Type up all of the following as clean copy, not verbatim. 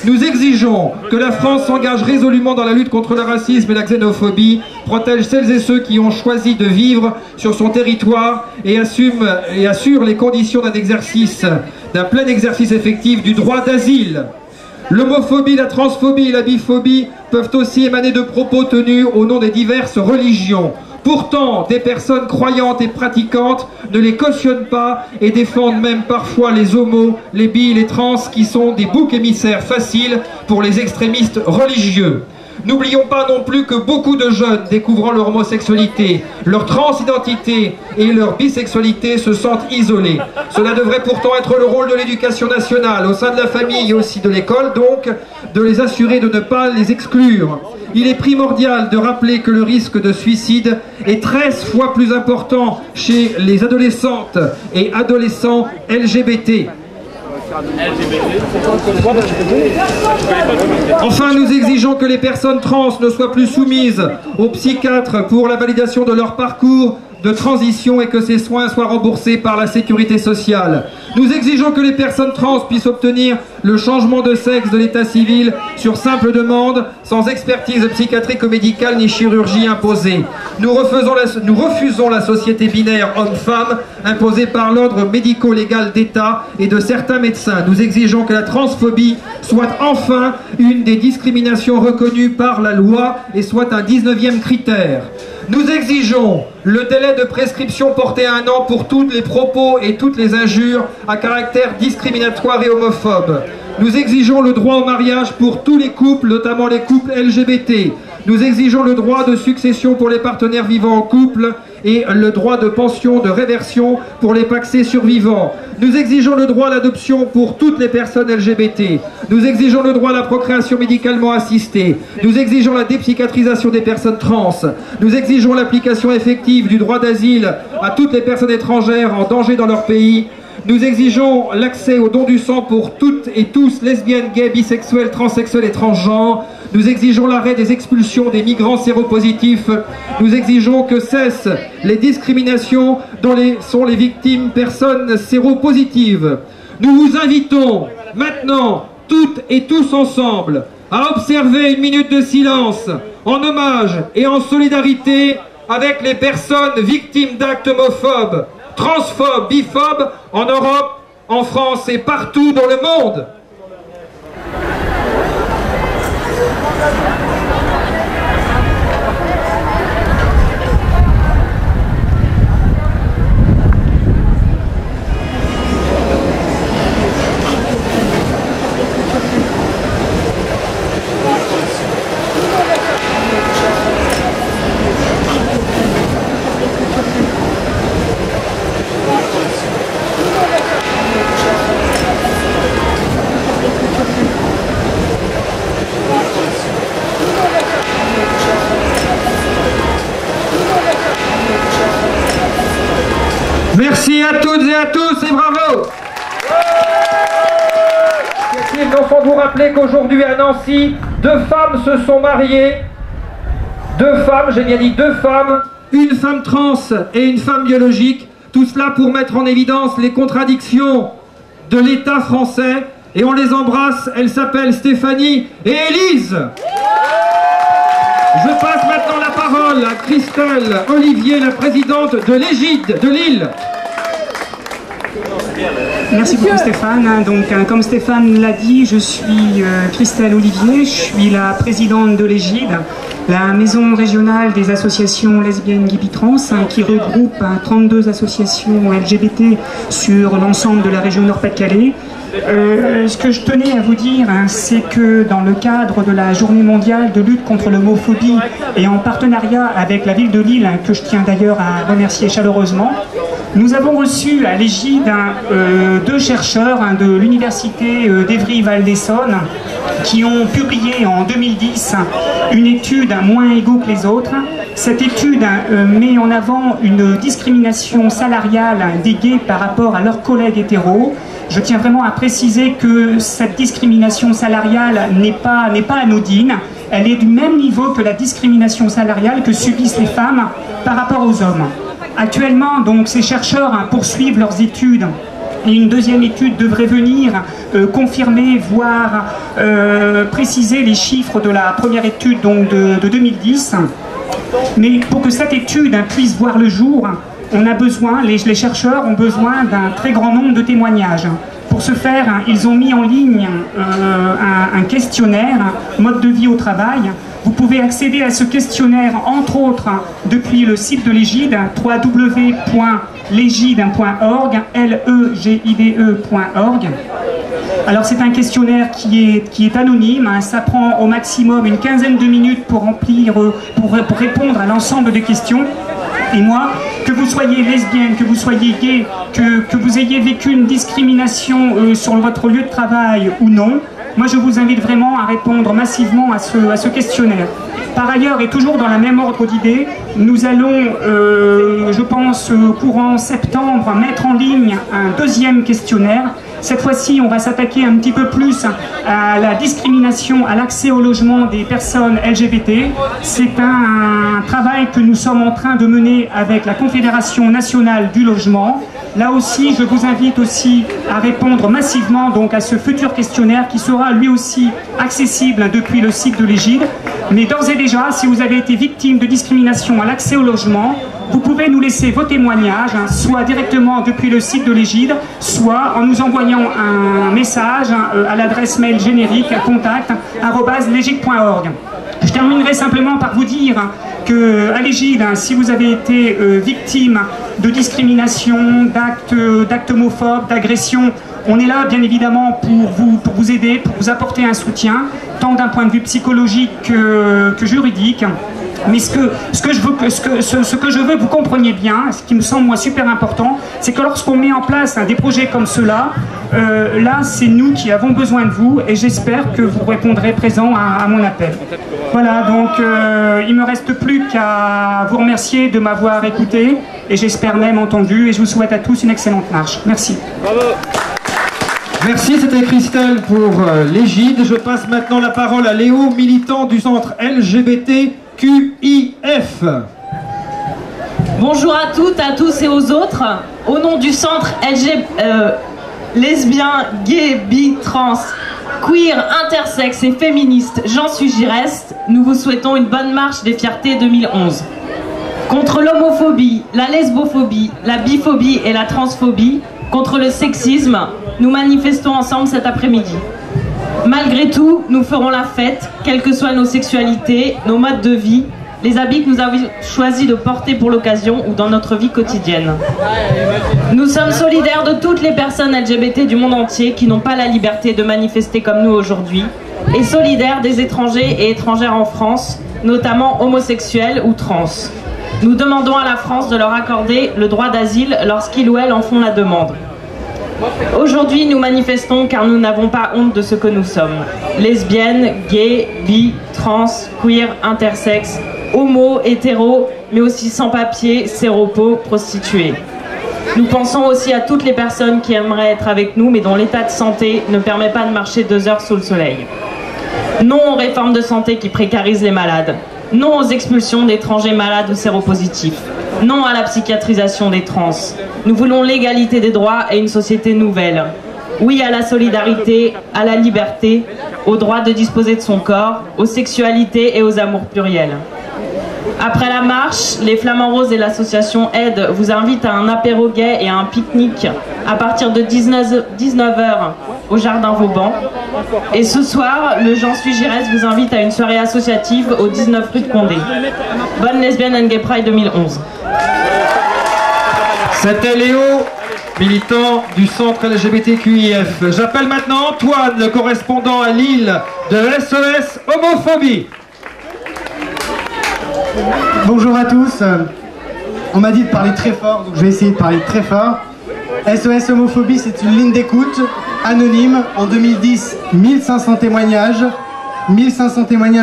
Nous exigeons que la France s'engage résolument dans la lutte contre le racisme et la xénophobie, protège celles et ceux qui ont choisi de vivre sur son territoire et assure les conditions d'un plein exercice effectif du droit d'asile. L'homophobie, la transphobie et la biphobie peuvent aussi émaner de propos tenus au nom des diverses religions. Pourtant, des personnes croyantes et pratiquantes ne les cautionnent pas et défendent même parfois les homos, les bi, les trans qui sont des boucs émissaires faciles pour les extrémistes religieux. N'oublions pas non plus que beaucoup de jeunes découvrant leur homosexualité, leur transidentité et leur bisexualité se sentent isolés. Cela devrait pourtant être le rôle de l'éducation nationale, au sein de la famille et aussi de l'école, donc, de les assurer de ne pas les exclure. Il est primordial de rappeler que le risque de suicide est 13 fois plus important chez les adolescentes et adolescents LGBT. Enfin, nous exigeons que les personnes trans ne soient plus soumises aux psychiatres pour la validation de leur parcours de transition et que ces soins soient remboursés par la sécurité sociale. Nous exigeons que les personnes trans puissent obtenir le changement de sexe de l'état civil sur simple demande, sans expertise psychiatrique ou médicale ni chirurgie imposée. Nous refusons la société binaire homme-femme imposée par l'ordre médico-légal d'État et de certains médecins. Nous exigeons que la transphobie soit enfin une des discriminations reconnues par la loi et soit un 19e critère. Nous exigeons le délai de prescription porté à 1 an pour tous les propos et toutes les injures à caractère discriminatoire et homophobe. Nous exigeons le droit au mariage pour tous les couples, notamment les couples LGBT. Nous exigeons le droit de succession pour les partenaires vivant en couple et le droit de pension de réversion pour les pacsés survivants. Nous exigeons le droit à l'adoption pour toutes les personnes LGBT. Nous exigeons le droit à la procréation médicalement assistée. Nous exigeons la dépsychiatrisation des personnes trans. Nous exigeons l'application effective du droit d'asile à toutes les personnes étrangères en danger dans leur pays. Nous exigeons l'accès au don du sang pour toutes et tous, lesbiennes, gays, bisexuels, transsexuels et transgenres. Nous exigeons l'arrêt des expulsions des migrants séropositifs. Nous exigeons que cessent les discriminations dont sont les victimes personnes séropositives. Nous vous invitons maintenant, toutes et tous ensemble, à observer une minute de silence en hommage et en solidarité avec les personnes victimes d'actes homophobes, transphobes, biphobes en Europe, en France et partout dans le monde. Merci à toutes et à tous et bravo. Il faut vous rappeler qu'aujourd'hui à Nancy, 2 femmes se sont mariées. 2 femmes, j'ai bien dit 2 femmes, une femme trans et une femme biologique. Tout cela pour mettre en évidence les contradictions de l'État français. Et on les embrasse, elles s'appellent Stéphanie et Élise. Je passe maintenant la parole à Christelle Olivier, la présidente de l'Égide de Lille. Merci beaucoup Stéphane. Donc, comme Stéphane l'a dit, je suis Christelle Olivier, je suis la présidente de l'Égide, la maison régionale des associations lesbiennes, gays, trans, qui regroupe 32 associations LGBT sur l'ensemble de la région Nord-Pas-de-Calais. Ce que je tenais à vous dire, c'est que dans le cadre de la journée mondiale de lutte contre l'homophobie et en partenariat avec la ville de Lille, que je tiens d'ailleurs à remercier chaleureusement, nous avons reçu à l'Égide 2 chercheurs de l'université d'Évry-Val d'Essonne qui ont publié en 2010 une étude moins égaux que les autres. Cette étude met en avant une discrimination salariale des gays par rapport à leurs collègues hétéros. Je tiens vraiment à préciser que cette discrimination salariale n'est pas anodine. Elle est du même niveau que la discrimination salariale que subissent les femmes par rapport aux hommes. Actuellement, donc, ces chercheurs poursuivent leurs études Et une deuxième étude devrait venir confirmer, voire préciser les chiffres de la première étude donc de 2010. Mais pour que cette étude puisse voir le jour, on a besoin, les chercheurs ont besoin d'un très grand nombre de témoignages. Pour ce faire, ils ont mis en ligne un questionnaire, mode de vie au travail. Vous pouvez accéder à ce questionnaire, entre autres, depuis le site de l'Égide, www.legide.org, legide.org. Alors c'est un questionnaire qui est anonyme, ça prend au maximum une quinzaine de minutes pour répondre à l'ensemble des questions. Et moi, que vous soyez lesbienne, que vous soyez gay, que vous ayez vécu une discrimination sur votre lieu de travail ou non, moi je vous invite vraiment à répondre massivement à ce questionnaire. Par ailleurs, et toujours dans le même ordre d'idées, nous allons, je pense, courant septembre, mettre en ligne un deuxième questionnaire. Cette fois-ci, on va s'attaquer un petit peu plus à la discrimination, à l'accès au logement des personnes LGBT. C'est un travail que nous sommes en train de mener avec la Confédération nationale du logement. Là aussi, je vous invite aussi à répondre massivement donc, à ce futur questionnaire qui sera lui aussi accessible depuis le site de l'Égide. Mais d'ores et déjà, si vous avez été victime de discrimination à l'accès au logement, vous pouvez nous laisser vos témoignages, soit directement depuis le site de l'Égide, soit en nous envoyant un message à l'adresse mail générique contact@legide.org. Je terminerai simplement par vous dire qu'à l'Égide, si vous avez été victime de discrimination, d'actes homophobes, d'agressions, on est là bien évidemment pour vous aider, pour vous apporter un soutien, tant d'un point de vue psychologique que juridique. Mais ce que je veux que vous compreniez bien, ce qui me semble moi super important, c'est que lorsqu'on met en place des projets comme ceux-là, là c'est nous qui avons besoin de vous et j'espère que vous répondrez présent à mon appel. Voilà, donc il ne me reste plus qu'à vous remercier de m'avoir écouté et j'espère même entendu et je vous souhaite à tous une excellente marche. Merci. Bravo. Merci, c'était Christelle pour l'Égide. Je passe maintenant la parole à Léo, militant du centre LGBTQIF. Bonjour à toutes, à tous et aux autres. Au nom du centre lesbien, gay, bi, trans, queer, intersexe et féministe, j'en suis Gireste, nous vous souhaitons une bonne marche des fiertés 2011. Contre l'homophobie, la lesbophobie, la biphobie et la transphobie, contre le sexisme, nous manifestons ensemble cet après-midi. Malgré tout, nous ferons la fête, quelles que soient nos sexualités, nos modes de vie, les habits que nous avons choisi de porter pour l'occasion ou dans notre vie quotidienne. Nous sommes solidaires de toutes les personnes LGBT du monde entier qui n'ont pas la liberté de manifester comme nous aujourd'hui, et solidaires des étrangers et étrangères en France, notamment homosexuels ou trans. Nous demandons à la France de leur accorder le droit d'asile lorsqu'ils ou elles en font la demande. Aujourd'hui, nous manifestons car nous n'avons pas honte de ce que nous sommes. Lesbiennes, gays, bi, trans, queer, intersexe, homo, hétéro, mais aussi sans-papiers, séropos, prostituées. Nous pensons aussi à toutes les personnes qui aimeraient être avec nous, mais dont l'état de santé ne permet pas de marcher 2 heures sous le soleil. Non aux réformes de santé qui précarisent les malades. Non aux expulsions d'étrangers malades ou séropositifs. Non à la psychiatrisation des trans. Nous voulons l'égalité des droits et une société nouvelle. Oui à la solidarité, à la liberté, au droit de disposer de son corps, aux sexualités et aux amours pluriels. Après la marche, les Flamants Roses et l'association Aide vous invitent à un apéro gay et à un pique-nique à partir de 19h au Jardin Vauban. Et ce soir, le J'en suis Giresse vous invite à une soirée associative au 19 rue de Condé. Bonne Lesbian and Gay Pride 2011. C'était Léo, militant du centre LGBTQIF. J'appelle maintenant Antoine, le correspondant à Lille de SOS Homophobie. Bonjour à tous, on m'a dit de parler très fort, donc je vais essayer de parler très fort. SOS Homophobie, c'est une ligne d'écoute anonyme. En 2010, 1500 témoignages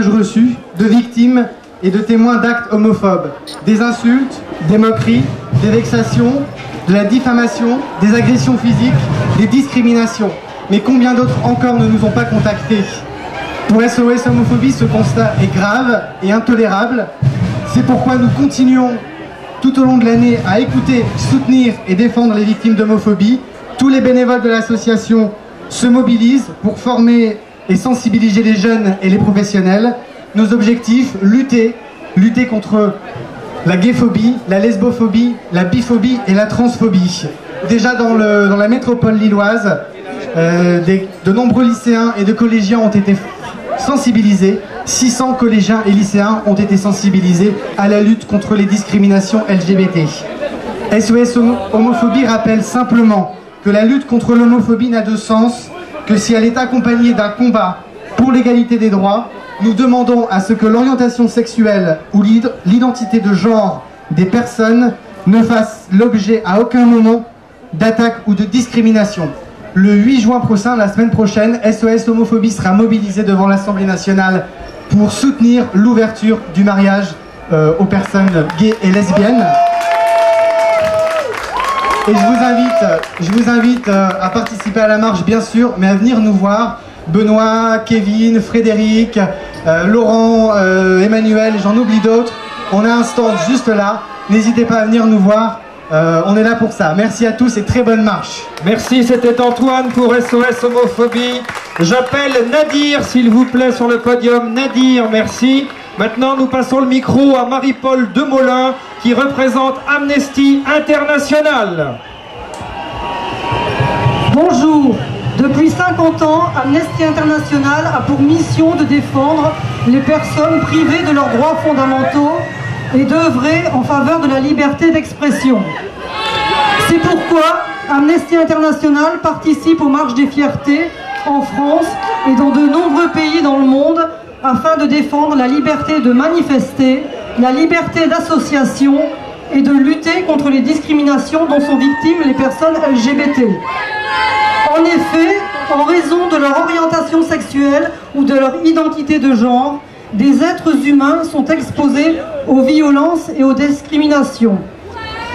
reçus de victimes et de témoins d'actes homophobes. Des insultes, des moqueries, des vexations, de la diffamation, des agressions physiques, des discriminations. Mais combien d'autres encore ne nous ont pas contactés? Pour SOS Homophobie, ce constat est grave et intolérable. C'est pourquoi nous continuons tout au long de l'année à écouter, soutenir et défendre les victimes d'homophobie Tous les bénévoles de l'association se mobilisent pour former et sensibiliser les jeunes et les professionnels. Nos objectifs, lutter contre la gayphobie, la lesbophobie, la biphobie et la transphobie. Déjà dans la métropole lilloise, de nombreux lycéens et de collégiens ont été sensibilisés. 600 collégiens et lycéens ont été sensibilisés à la lutte contre les discriminations LGBT. SOS Homophobie rappelle simplement que la lutte contre l'homophobie n'a de sens que si elle est accompagnée d'un combat pour l'égalité des droits. Nous demandons à ce que l'orientation sexuelle ou l'identité de genre des personnes ne fasse l'objet à aucun moment d'attaque ou de discrimination. Le 8 juin prochain, la semaine prochaine, SOS Homophobie sera mobilisé devant l'Assemblée nationale pour soutenir l'ouverture du mariage aux personnes gays et lesbiennes. Et je vous invite à participer à la marche, bien sûr, mais à venir nous voir. Benoît, Kevin, Frédéric, Laurent, Emmanuel, j'en oublie d'autres. On a un stand juste là. N'hésitez pas à venir nous voir. On est là pour ça. Merci à tous et très bonne marche. Merci, c'était Antoine pour SOS Homophobie. J'appelle Nadir, s'il vous plaît, sur le podium. Nadir, merci. Maintenant, nous passons le micro à Marie-Paul Demolin, qui représente Amnesty International. Bonjour. Depuis 50 ans, Amnesty International a pour mission de défendre les personnes privées de leurs droits fondamentaux et d'œuvrer en faveur de la liberté d'expression. C'est pourquoi Amnesty International participe aux marches des fiertés en France et dans de nombreux pays dans le monde afin de défendre la liberté de manifester, la liberté d'association et de lutter contre les discriminations dont sont victimes les personnes LGBT. En effet, en raison de leur orientation sexuelle ou de leur identité de genre, des êtres humains sont exposés aux violences et aux discriminations.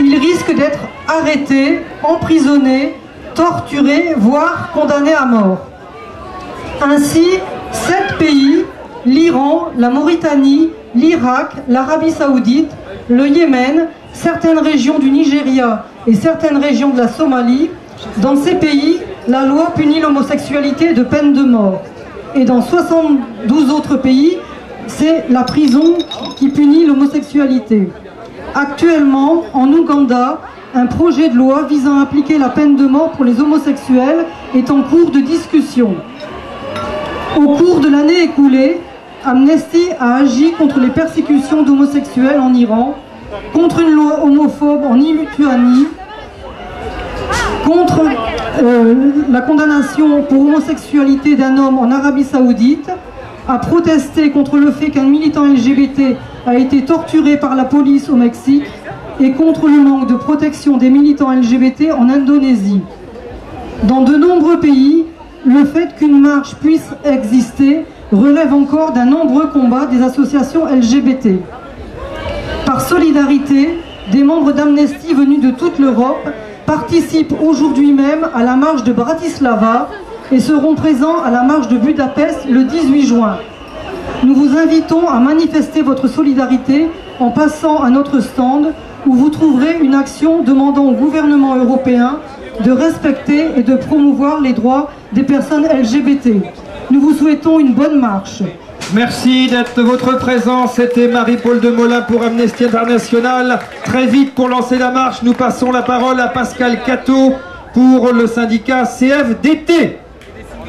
Ils risquent d'être arrêtés, emprisonnés, torturés, voire condamnés à mort. Ainsi, 7 pays, l'Iran, la Mauritanie, l'Irak, l'Arabie Saoudite, le Yémen, certaines régions du Nigeria et certaines régions de la Somalie, dans ces pays, la loi punit l'homosexualité de peine de mort. Et dans 72 autres pays, c'est la prison qui punit l'homosexualité. Actuellement, en Ouganda, un projet de loi visant à appliquer la peine de mort pour les homosexuels est en cours de discussion. Au cours de l'année écoulée, Amnesty a agi contre les persécutions d'homosexuels en Iran, contre une loi homophobe en Lituanie, contre la condamnation pour homosexualité d'un homme en Arabie Saoudite, a protesté contre le fait qu'un militant LGBT a été torturé par la police au Mexique et contre le manque de protection des militants LGBT en Indonésie. Dans de nombreux pays, le fait qu'une marche puisse exister relève encore d'un nombreux combat des associations LGBT. Par solidarité, des membres d'Amnesty venus de toute l'Europe participent aujourd'hui même à la marche de Bratislava et seront présents à la marche de Budapest le 18 juin. Nous vous invitons à manifester votre solidarité en passant à notre stand où vous trouverez une action demandant au gouvernement européen de respecter et de promouvoir les droits des personnes LGBT. Nous vous souhaitons une bonne marche. Merci d'être votre présence. C'était Marie-Paul Demolin pour Amnesty International. Très vite, pour lancer la marche, nous passons la parole à Pascal Cateau pour le syndicat CFDT.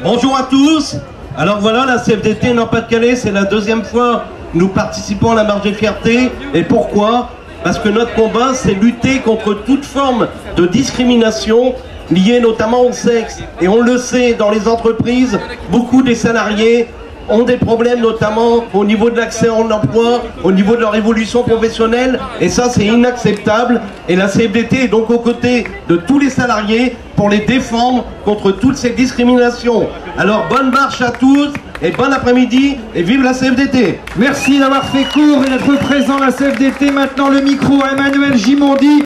Bonjour à tous. Alors voilà, la CFDT Nord-Pas-de-Calais, c'est la deuxième fois que nous participons à la marche des fiertés. Et pourquoi? Parce que notre combat, c'est lutter contre toute forme de discrimination liée notamment au sexe. Et on le sait, dans les entreprises, beaucoup des salariés ont des problèmes notamment au niveau de l'accès en emploi, au niveau de leur évolution professionnelle, et ça c'est inacceptable. Et la CFDT est donc aux côtés de tous les salariés pour les défendre contre toutes ces discriminations. Alors bonne marche à tous et bon après-midi et vive la CFDT. Merci d'avoir fait court et d'être présent à la CFDT. Maintenant le micro à Emmanuel Gimondi.